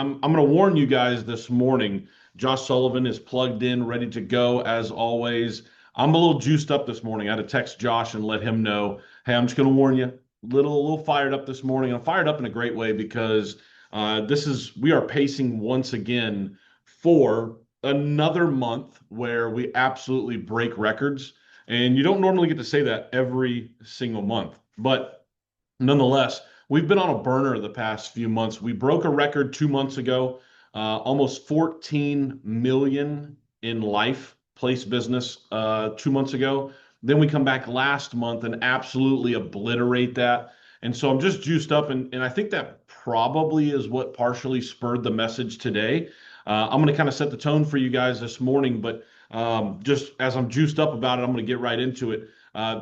I'm going to warn you guys this morning. Josh Sullivan is plugged in, ready to go as always. I'm a little juiced up this morning. I had to text Josh and let him know, hey, I'm just going to warn you. A little fired up this morning. I'm fired up in a great way because we are pacing once again for another month where we absolutely break records. And you don't normally get to say that every single month, but nonetheless, we've been on a burner the past few months. We broke a record 2 months ago, almost 14 million in life place business 2 months ago. Then we come back last month and absolutely obliterate that. And so I'm just juiced up, and I think that probably is what partially spurred the message today. I'm going to kind of set the tone for you guys this morning, but just as I'm juiced up about it, I'm going to get right into it.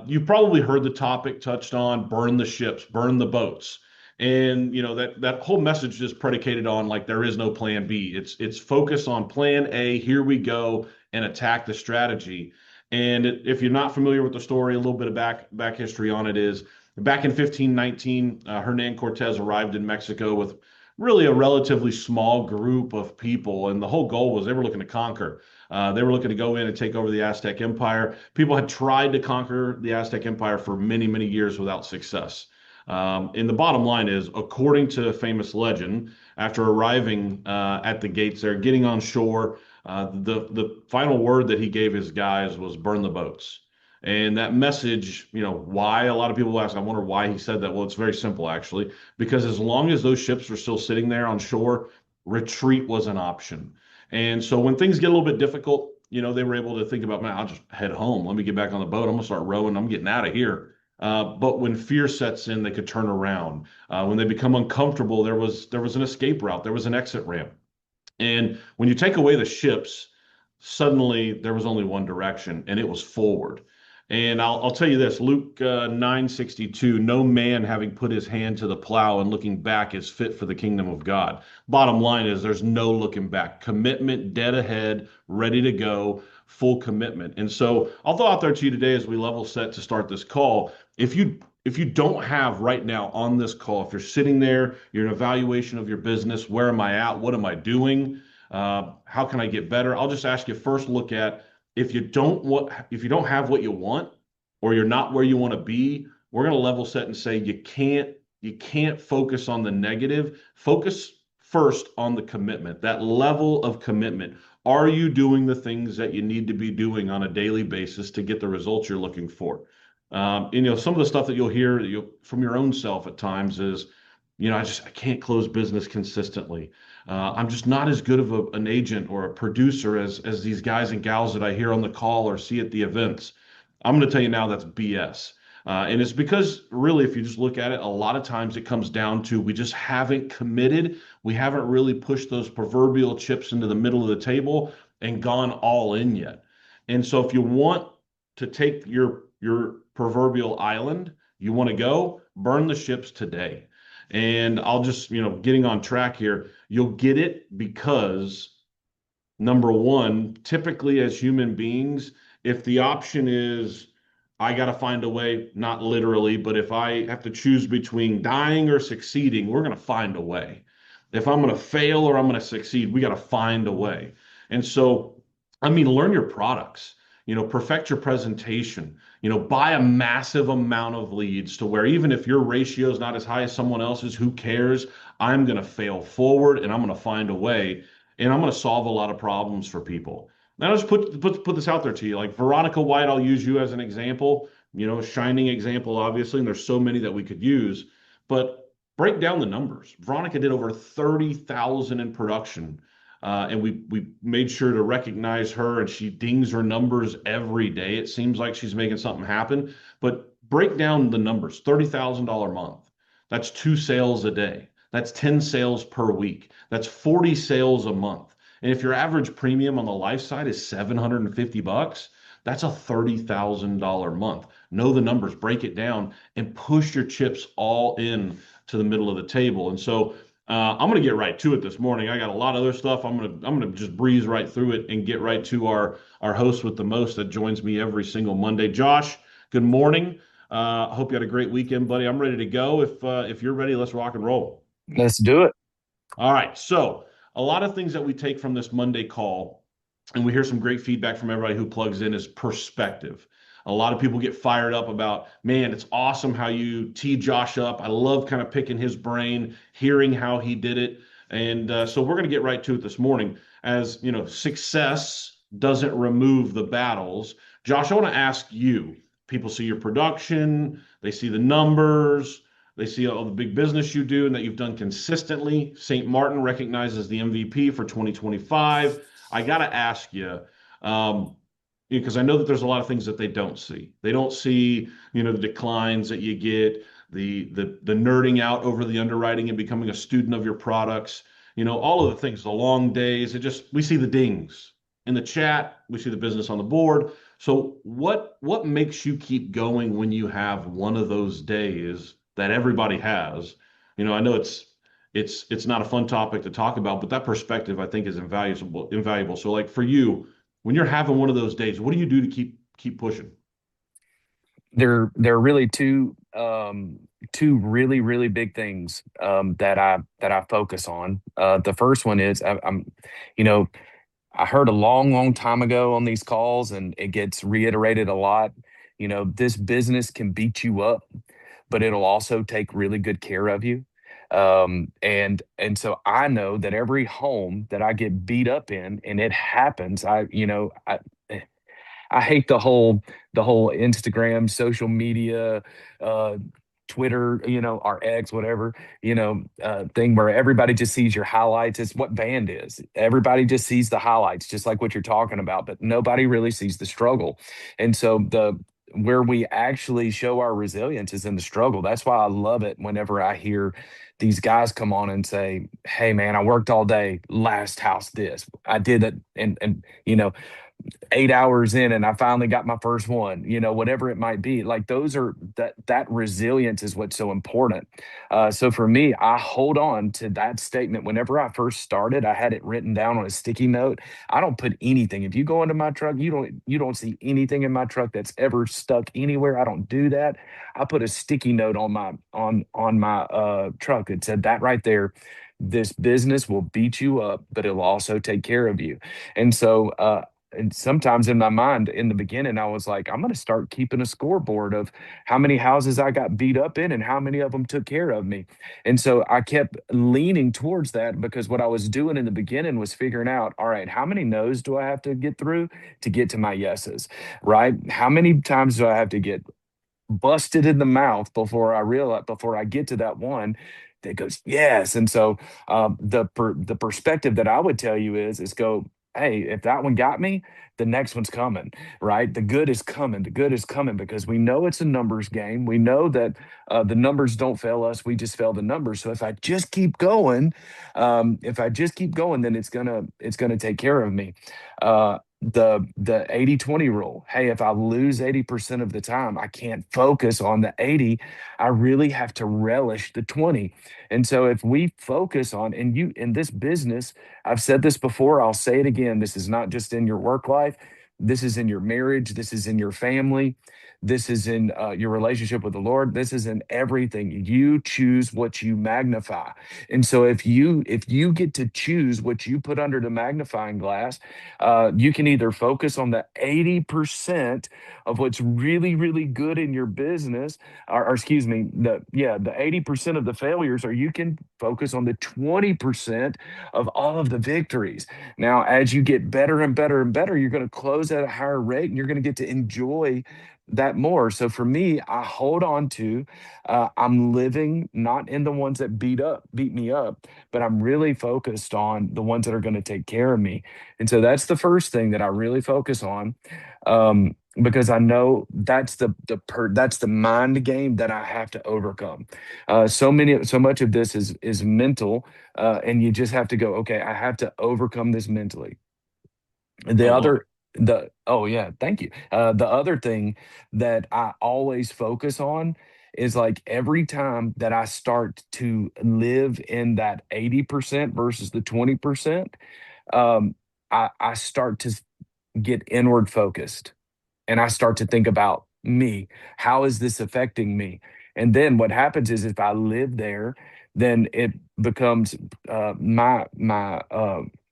You've probably heard the topic touched on burn the ships, burn the boats. And that whole message is predicated on like there is no plan B. It's focused on plan A, here we go, and attack the strategy. And if you're not familiar with the story, a little bit of back history on it is back in 1519, Hernan Cortez arrived in Mexico with really a relatively small group of people, and the whole goal was they were looking to conquer. They were looking to go in and take over the Aztec Empire. People had tried to conquer the Aztec Empire for many, many years without success. And the bottom line is, according to famous legend, after arriving at the gates there, getting on shore, the final word that he gave his guys was burn the boats. And that message, why a lot of people ask, I wonder why he said that. Well, it's very simple, actually, because as long as those ships were still sitting there on shore, retreat was an option. And so when things get a little bit difficult, they were able to think about, man, I'll just head home. Let me get back on the boat. I'm gonna start rowing. I'm getting out of here. But when fear sets in, they could turn around. When they become uncomfortable, there was an escape route. There was an exit ramp. And when you take away the ships, suddenly there was only one direction, and it was forward. And I'll tell you this, Luke 9:62, no man having put his hand to the plow and looking back is fit for the kingdom of God. Bottom line is there's no looking back. Commitment, dead ahead, ready to go, full commitment. And so I'll throw out there to you today as we level set to start this call. If you don't have right now on this call, if you're sitting there, you're an evaluation of your business, where am I at? What am I doing? How can I get better? I'll just ask you first look at if you don't have what you want or you're not where you want to be, we're going to level set and say you can't focus on the negative. Focus first on the commitment, that level of commitment. Are you doing the things that you need to be doing on a daily basis to get the results you're looking for? Some of the stuff that you'll hear from your own self at times is, I can't close business consistently. I'm just not as good of an agent or a producer as these guys and gals that I hear on the call or see at the events. I'm going to tell you now that's BS. And it's because really, if you just look at it, a lot of times it comes down to we just haven't committed. We haven't really pushed those proverbial chips into the middle of the table and gone all in yet. And so if you want to take your proverbial island, you want to go burn the ships today. And I'll just, getting on track here, you'll get it because number one, typically as human beings, if the option is, I got to find a way, not literally, but if I have to choose between dying or succeeding, we're going to find a way. If I'm going to fail or I'm going to succeed, we got to find a way. And so, learn your products, perfect your presentation, buy a massive amount of leads to where even if your ratio is not as high as someone else's, who cares? I'm going to fail forward and I'm going to find a way and I'm going to solve a lot of problems for people. Now, let's put this out there to you. Like Veronica White, I'll use you as an example, shining example, obviously, and there's so many that we could use, but break down the numbers. Veronica did over 30,000 in production. And we made sure to recognize her, and she dings her numbers every day. It seems like she's making something happen. But break down the numbers: $30,000 a month. That's 2 sales a day. That's 10 sales per week. That's 40 sales a month. And if your average premium on the life side is $750, that's a $30,000 month. Know the numbers, break it down, and push your chips all in to the middle of the table. And so I'm going to get right to it this morning. I got a lot of other stuff. I'm gonna just breeze right through it and get right to our host with the most that joins me every single Monday. Josh, good morning. I hope you had a great weekend, buddy. I'm ready to go. If you're ready, let's rock and roll. Let's do it. All right. So a lot of things that we take from this Monday call, and we hear some great feedback from everybody who plugs in, is perspective. A lot of people get fired up about, man, it's awesome how you tee Josh up. I love kind of picking his brain, hearing how he did it. And so we're going to get right to it this morning. As you know, success doesn't remove the battles. Josh, I want to ask you, people see your production, they see the numbers, they see all the big business you do and that you've done consistently. St. Martin recognizes the MVP for 2025. I got to ask you, um, because I know that there's a lot of things that they don't see. They don't see, the declines that you get, the nerding out over the underwriting and becoming a student of your products, all of the things, the long days. We see the dings in the chat, we see the business on the board. So what makes you keep going when you have one of those days that everybody has? I know it's not a fun topic to talk about, but that perspective I think is invaluable. So like for you, when you're having one of those days, what do you do to keep pushing? There are really two really really big things that I focus on. The first one is you know I heard a long time ago on these calls, and it gets reiterated a lot. This business can beat you up, but it'll also take really good care of you. And so I know that every home that I get beat up in, and it happens, I hate the whole Instagram, social media, uh, Twitter, or X, whatever, thing where everybody just sees your highlights. It's what band is. Everybody just sees the highlights, just like what you're talking about, but nobody really sees the struggle. And so the where we actually show our resilience is in the struggle. That's why I love it whenever I hear these guys come on and say, "Hey man, I worked all day, last house this. I did it." And 8 hours in and I finally got my first one, whatever it might be. Like those are that resilience is what's so important. So for me, I hold on to that statement. Whenever I first started, I had it written down on a sticky note. I don't put anything. If you go into my truck, you don't see anything in my truck that's ever stuck anywhere. I don't do that. I put a sticky note on my truck that said that right there. This business will beat you up, but it'll also take care of you. And so and sometimes in my mind in the beginning I was like, I'm going to start keeping a scoreboard of how many houses I got beat up in and how many of them took care of me. And so I kept leaning towards that, because what I was doing in the beginning was figuring out, all right, how many no's do I have to get through to get to my yeses, right? How many times do I have to get busted in the mouth before I get to that one that goes yes? And so the perspective that I would tell you is go, hey, if that one got me, the next one's coming, right? The good is coming. The good is coming, because we know it's a numbers game. We know that the numbers don't fail us. We just fail the numbers. So if I just keep going, then it's gonna take care of me. The 80/20 rule. Hey, if I lose 80% of the time, I can't focus on the 80. I really have to relish the 20. And so if we focus on, and you in this business, I've said this before, I'll say it again. This is not just in your work life. This is in your marriage. This is in your family. This is in your relationship with the Lord. This is in everything. You choose what you magnify. And so if you get to choose what you put under the magnifying glass, you can either focus on the 80% of what's really, really good in your business, or excuse me, the 80% of the failures, or you can focus on the 20% of all of the victories. Now, as you get better and better and better, you're going to close at a higher rate and you're going to get to enjoy that more. So for me, I hold on to, I'm living not in the ones that beat me up, but I'm really focused on the ones that are going to take care of me. And so that's the first thing that I really focus on, because I know that's the mind game that I have to overcome. So much of this is mental, and you just have to go, okay, I have to overcome this mentally. I The love other the oh yeah, thank you. The other thing that I always focus on is, like, every time that I start to live in that 80% versus the 20%, um, I start to get inward focused, and I start to think about me. How is this affecting me? And then what happens is, if I live there, then it becomes my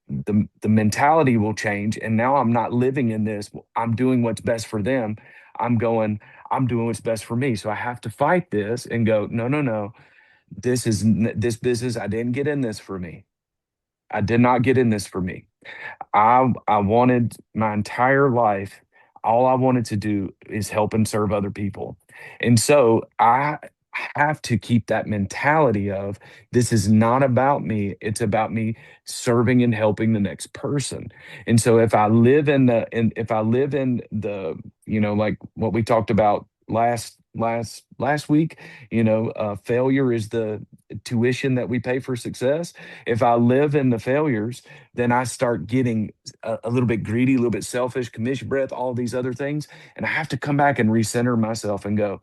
the mentality will change, and now I'm not living in this. I'm doing what's best for them. I'm going. I'm doing what's best for me. So I have to fight this and go. No, no, no. This business. I didn't get in this for me. I did not get in this for me. I wanted my entire life, all I wanted to do is help and serve other people. And so I have to keep that mentality of this is not about me, it's about me serving and helping the next person. And so if I live in the, like what we talked about last week, failure is the tuition that we pay for success. If I live in the failures, then I start getting a little bit greedy, a little bit selfish, commission breath, all these other things. And I have to come back and recenter myself and go,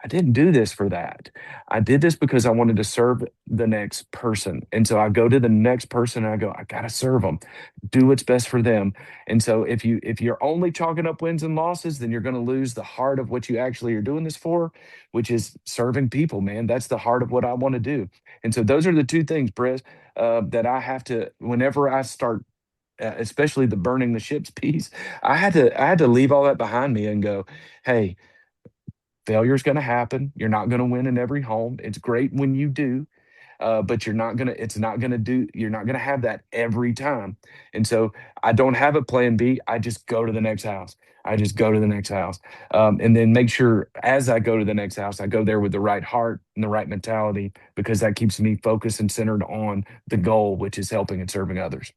I didn't do this for that. I did this because I wanted to serve the next person. And so I go to the next person and I go, I gotta serve them, do what's best for them. And so if you're only chalking up wins and losses, then you're gonna lose the heart of what you actually are doing this for, which is serving people, man. That's the heart of what I want to do. And so those are the two things, Brett, that I have to, whenever I start, especially the burning the ships piece, I had to leave all that behind me and go, hey, failure's going to happen. You're not going to win in every home. It's great when you do, but you're not going to have that every time. And so I don't have a plan B. I just go to the next house. I just go to the next house. And then make sure as I go to the next house, I go there with the right heart and the right mentality, because that keeps me focused and centered on the goal, which is helping and serving others.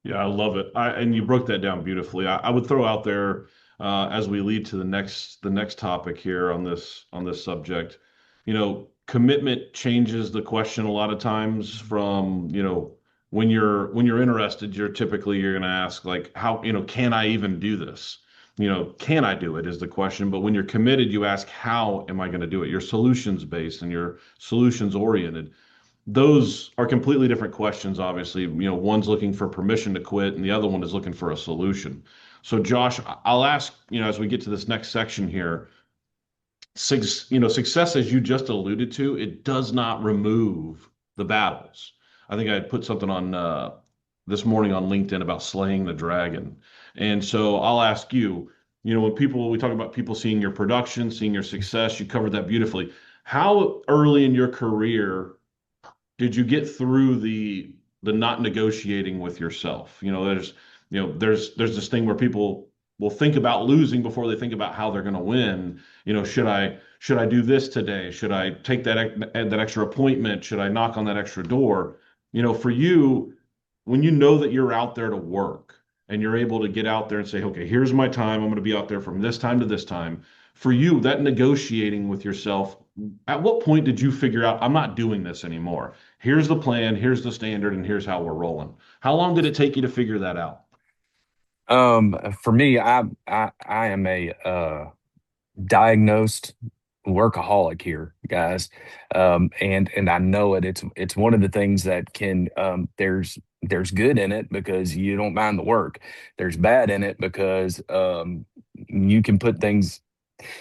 Yeah, I love it. And you broke that down beautifully. I would throw out there as we lead to the next topic here on this subject. Commitment changes the question a lot of times from, when you're interested, you're going to ask like, how, can I even do this? Can I do it is the question. But when you're committed, you ask, how am I going to do it? You're solutions based and you're solutions oriented. Those are completely different questions, obviously. One's looking for permission to quit, and the other one is looking for a solution. So, Josh, I'll ask, as we get to this next section here, success, as you just alluded to, it does not remove the battles. I think I had put something on this morning on LinkedIn about slaying the dragon. And so I'll ask you, when we talk about people seeing your production, seeing your success, you covered that beautifully. How early in your career did you get through the not negotiating with yourself? There's this thing where people will think about losing before they think about how they're going to win. Should I do this today? Should I take that extra appointment? Should I knock on that extra door? For you, when you know that you're out there to work and you're able to get out there and say, okay, here's my time. I'm going to be out there from this time to this time. For you, that negotiating with yourself, at what point did you figure out I'm not doing this anymore? Here's the plan, here's the standard, and here's how we're rolling. How long did it take you to figure that out? For me, I am a diagnosed workaholic here, guys. And I know it. It's one of the things that can there's good in it because you don't mind the work. There's bad in it because you can put things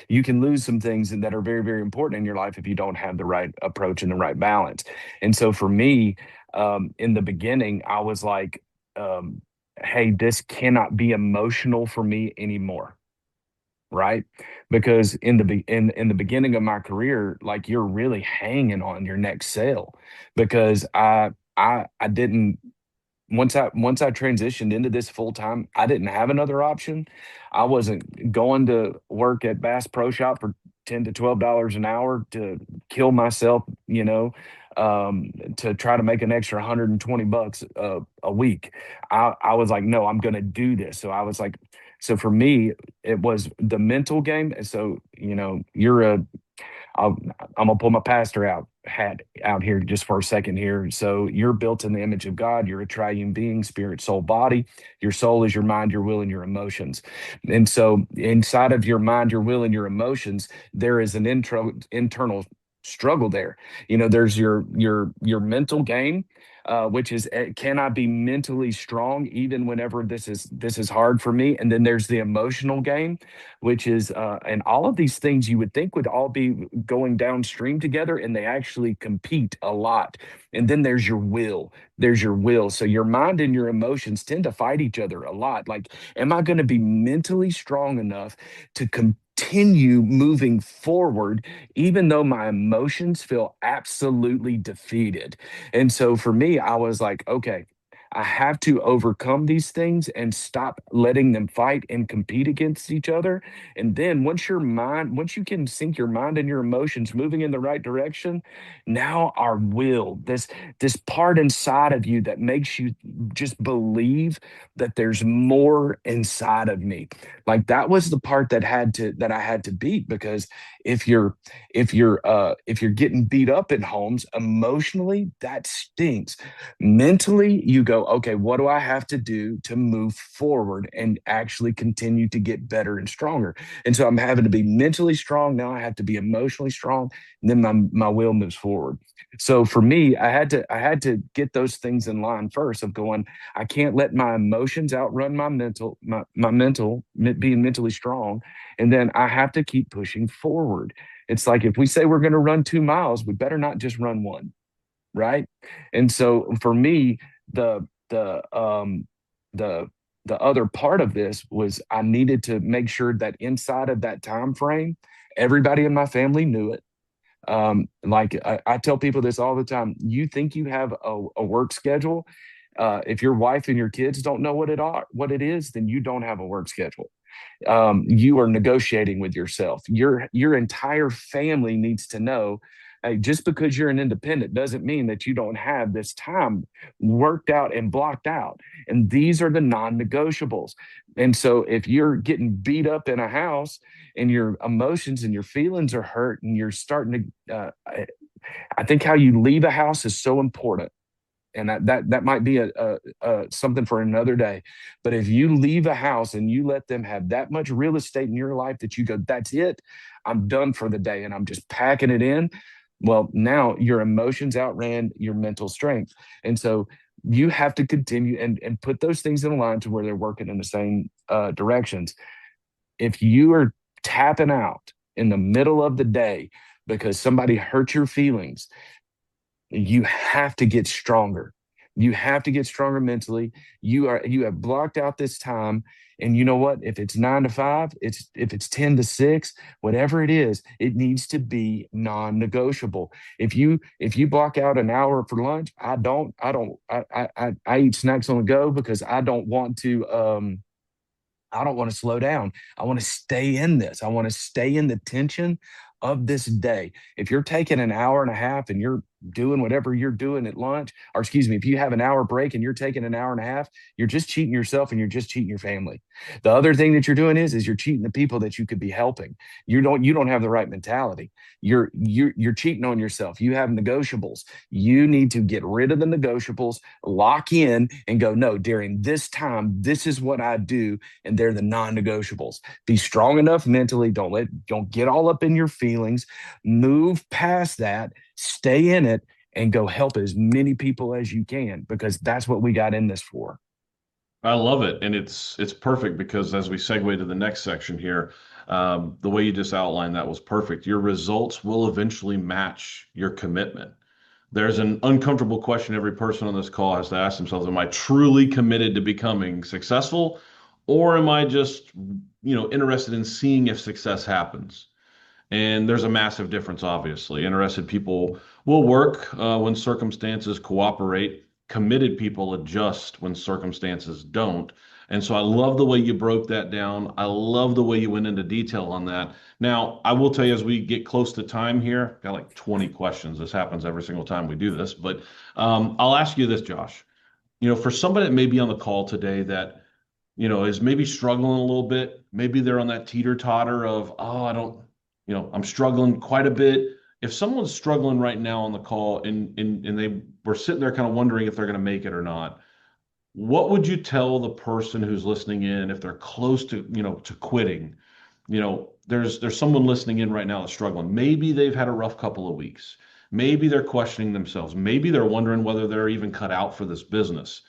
you can lose some things that are very, very important in your life if you don't have the right approach and the right balance. And so for me, in the beginning, I was like, hey, this cannot be emotional for me anymore. Right. Because in the beginning of my career, like you're really hanging on your next sale because I didn't once I transitioned into this full time, I didn't have another option. I wasn't going to work at Bass Pro Shop for $10 to $12 an hour to kill myself, to try to make an extra $120 a week. I was like, no, I'm going to do this. So I was like, so for me, it was the mental game. And so, I'll, I'm gonna pull my pastor out hat out here just for a second here. So you're built in the image of God. You're a triune being, spirit, soul, body. Your soul is your mind, your will, and your emotions. And so inside of your mind, your will, and your emotions, there is an internal struggle there. There's your mental game. which is can I be mentally strong even whenever this is hard for me? And then there's the emotional game, which is and all of these things you would think would all be going downstream together, and they actually compete a lot. And then there's your will. There's your will. So your mind and your emotions tend to fight each other a lot. Like, am I going to be mentally strong enough to continue moving forward, even though my emotions feel absolutely defeated? And so for me, I was like, okay, I have to overcome these things and stop letting them fight and compete against each other. And then once you can sync your mind and your emotions moving in the right direction, now our will, this part inside of you that makes you just believe that there's more inside of me. Like that was the part that I had to beat, because if you're if you're getting beat up in homes emotionally, that stinks. Mentally, you go, okay, what do I have to do to move forward and actually continue to get better and stronger? And so I'm having to be mentally strong. Now I have to be emotionally strong. And then my will moves forward. So for me, I had to get those things in line first of going, I can't let my emotions outrun being mentally strong. And then I have to keep pushing forward. It's like if we say we're going to run 2 miles, we better not just run one, right? And so for me, the the other part of this was I needed to make sure that inside of that time frame, everybody in my family knew it. Like I tell people this all the time. You think you have a work schedule. If your wife and your kids don't know what it is, then you don't have a work schedule. You are negotiating with yourself. Your entire family needs to know, hey, just because you're an independent doesn't mean that you don't have this time worked out and blocked out. And these are the non-negotiables. And so if you're getting beat up in a house and your emotions and your feelings are hurt and you're starting to I think how you leave a house is so important, and that might be a something for another day. But if you leave a house and you let them have that much real estate in your life that you go, that's it, I'm done for the day, and I'm just packing it in. Well, now your emotions outran your mental strength, and so you have to continue and put those things in line to where they're working in the same directions. If you are tapping out in the middle of the day because somebody hurt your feelings, you have to get stronger. You have to get stronger mentally. You have blocked out this time. And you know what? If it's 9 to 5, if it's 10 to 6, whatever it is, it needs to be non-negotiable. If you block out an hour for lunch, I eat snacks on the go because I don't want to slow down. I want to stay in this. I want to stay in the tension of this day. If you're taking an hour and a half and you're doing whatever you're doing at lunch, or excuse me, if you have an hour break and you're taking an hour and a half, you're just cheating yourself and you're just cheating your family. The other thing that you're doing is you're cheating the people that you could be helping. You don't have the right mentality. You're cheating on yourself. You have negotiables. You need to get rid of the negotiables, lock in and go, no, during this time, this is what I do. And they're the non-negotiables. Be strong enough mentally. Don't get all up in your feelings. Move past that, stay in it, and go help as many people as you can, because that's what we got in this for. I love it, and it's perfect because as we segue to the next section here, the way you just outlined that was perfect. Your results will eventually match your commitment. There's an uncomfortable question every person on this call has to ask themselves: am I truly committed to becoming successful, or am I just, interested in seeing if success happens? And there's a massive difference, obviously. Interested people will work when circumstances cooperate. Committed people adjust when circumstances don't. And so I love the way you broke that down. I love the way you went into detail on that. Now, I will tell you, as we get close to time here, got like 20 questions. This happens every single time we do this. But I'll ask you this, Josh. For somebody that may be on the call today that, is maybe struggling a little bit, maybe they're on that teeter totter of, oh, I don't, I'm struggling quite a bit. If someone's struggling right now on the call and they were sitting there kind of wondering if they're going to make it or not, what would you tell the person who's listening in if they're close to, to quitting? There's someone listening in right now that's struggling. Maybe they've had a rough couple of weeks. Maybe they're questioning themselves. Maybe they're wondering whether they're even cut out for this business.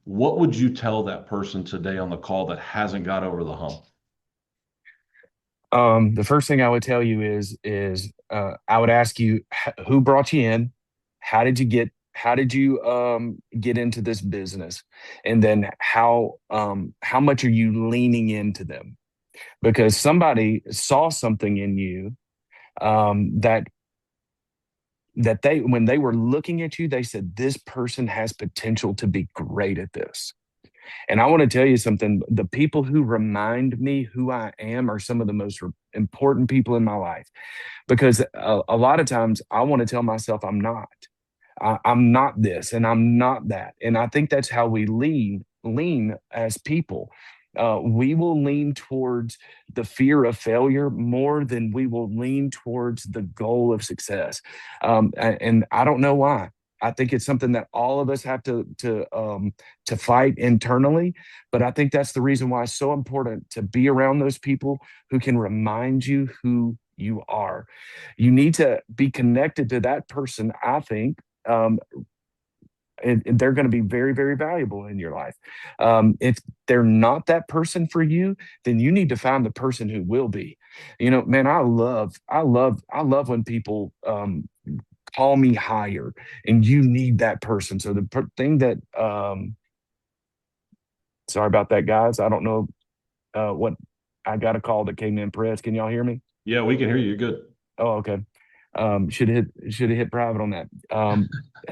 What would you tell that person today on the call that hasn't got over the hump? The first thing I would tell you is I would ask you who brought you in, how did you get into this business, and then how much are you leaning into them? Because somebody saw something in you that they when they were looking at you, they said this person has potential to be great at this. And I want to tell you something. The people who remind me who I am are some of the most important people in my life because a lot of times I want to tell myself I'm not. I'm not this and I'm not that. And I think that's how we lean as people. We will lean towards the fear of failure more than we will lean towards the goal of success. And I don't know why. I think it's something that all of us have to fight internally. But I think that's the reason why it's so important to be around those people who can remind you who you are. You need to be connected to that person, I think, um, and they're going to be very, very valuable in your life. If they're not that person for you, then you need to find the person who will be. You know, man, I love when people call me higher, and you need that person. So the thing that, sorry about that, guys. I don't know what I got a call that came in. Press, can y'all hear me? Yeah, we can hear you. You're good. Oh, okay. Should have hit private on that.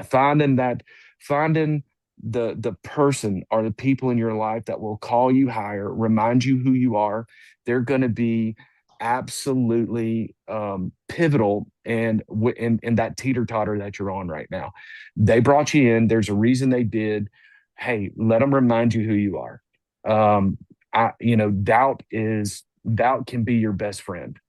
Finding that finding the person or the people in your life that will call you higher, remind you who you are. They're going to be absolutely pivotal and in that teeter totter that you're on right now. They brought you in. There's a reason they did. Hey, let them remind you who you are. Doubt can be your best friend.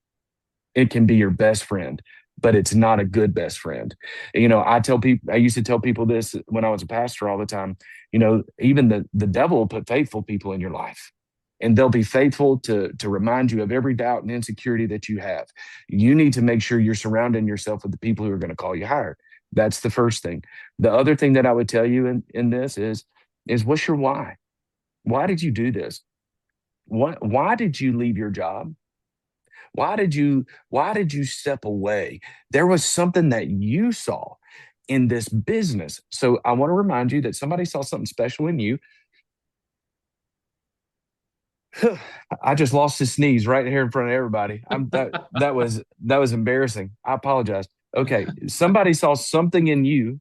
It can be your best friend, but it's not a good best friend. I used to tell people this when I was a pastor all the time. Even the devil will put faithful people in your life, and they'll be faithful to remind you of every doubt and insecurity that you have. You need to make sure you're surrounding yourself with the people who are going to call you higher. That's the first thing. The other thing that I would tell you in this is what's your why? Why did you do this? Why did you leave your job? Why did you step away? There was something that you saw in this business. So I want to remind you that somebody saw something special in you. I just lost his sneeze right here in front of everybody. That was embarrassing. I apologize. Okay, somebody saw something in you.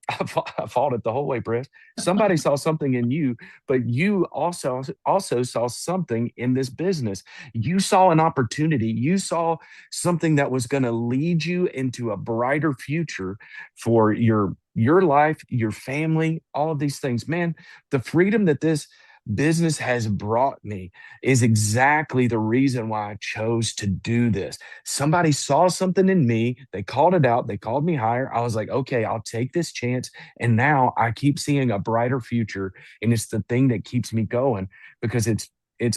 I fought it the whole way, Press. Somebody saw something in you, but you also saw something in this business. You saw an opportunity. You saw something that was going to lead you into a brighter future for your life, your family, all of these things. Man, the freedom that this business has brought me is exactly the reason why I chose to do this. Somebody saw something in me, they called it out, they called me higher. I was like, okay, I'll take this chance. And now I keep seeing a brighter future. And it's the thing that keeps me going because it's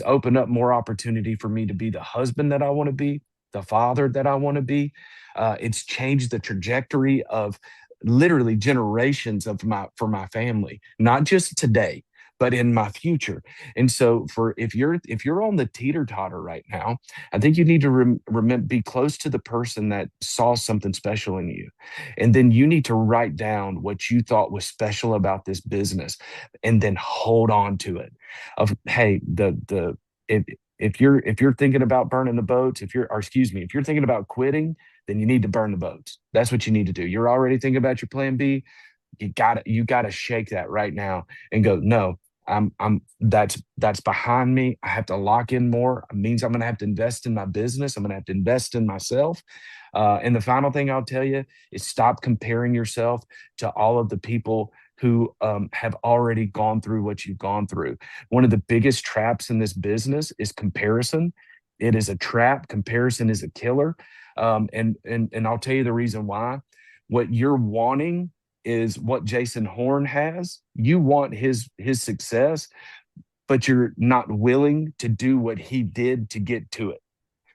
opened up more opportunity for me to be the husband that I want to be, the father that I want to be. It's changed the trajectory of literally generations of my for my family, not just today but in my future. And so for if you're on the teeter totter right now, I think you need to remember be close to the person that saw something special in you. And then you need to write down what you thought was special about this business and then hold on to it. Of hey, the if you're thinking about burning the boats, if you're thinking about quitting, then you need to burn the boats. That's what you need to do. You're already thinking about your plan B. You gotta shake that right now and go, no, that's behind me. I have to lock in more. It means I'm gonna have to invest in my business. I'm gonna have to invest in myself. And the final thing I'll tell you is stop comparing yourself to all of the people who have already gone through what you've gone through. One of the biggest traps in this business is comparison. It is a trap. Comparison is a killer. And I'll tell you the reason why. What you're wanting is what Jason Horn has. You want his success, but you're not willing to do what he did to get to it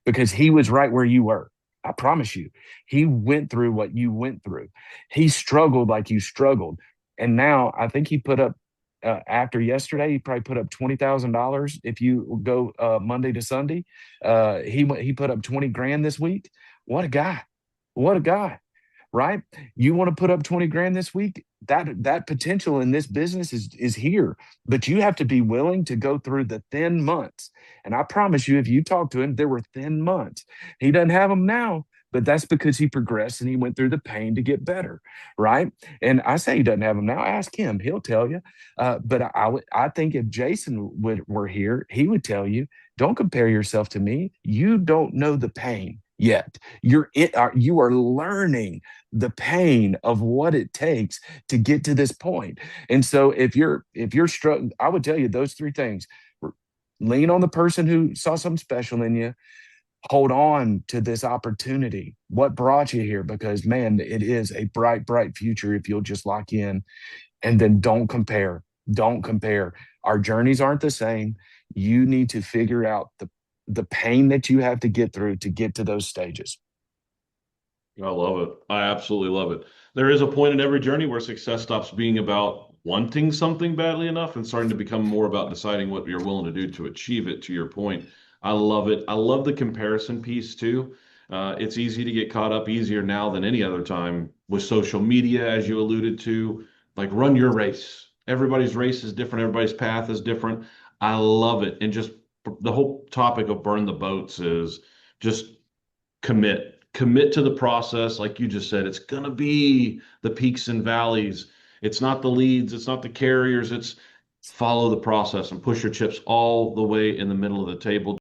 because he was right where you were. I promise you, he went through what you went through. He struggled like you struggled. And now I think he put up, after yesterday, he probably put up $20,000 if you go Monday to Sunday. He put up 20 grand this week. What a guy. What a guy, right? You want to put up 20 grand this week? That potential in this business is here, but you have to be willing to go through the thin months. And I promise you, if you talk to him, there were thin months. He doesn't have them now, but that's because he progressed and he went through the pain to get better, right? And I say he doesn't have them now. Ask him; he'll tell you. But I think if Jason were here, he would tell you, don't compare yourself to me. You don't know the pain yet. You are learning the pain of what it takes to get to this point. And so if you're struggling, I would tell you those three things. Lean on the person who saw something special in you. Hold on to this opportunity. What brought you here? Because man, it is a bright, bright future if you'll just lock in. And then don't compare. Don't compare. Our journeys aren't the same. You need to figure out the pain that you have to get through to get to those stages. I love it. I absolutely love it. There is a point in every journey where success stops being about wanting something badly enough and starting to become more about deciding what you're willing to do to achieve it, to your point. I love it. I love the comparison piece too. It's easy to get caught up, easier now than any other time with social media, as you alluded to. Like, run your race. Everybody's race is different, everybody's path is different. I love it. And just the whole topic of burn the boats is just commit to the process. Like you just said, it's going to be the peaks and valleys. It's not the leads, it's not the carriers, it's follow the process and push your chips all the way in the middle of the table.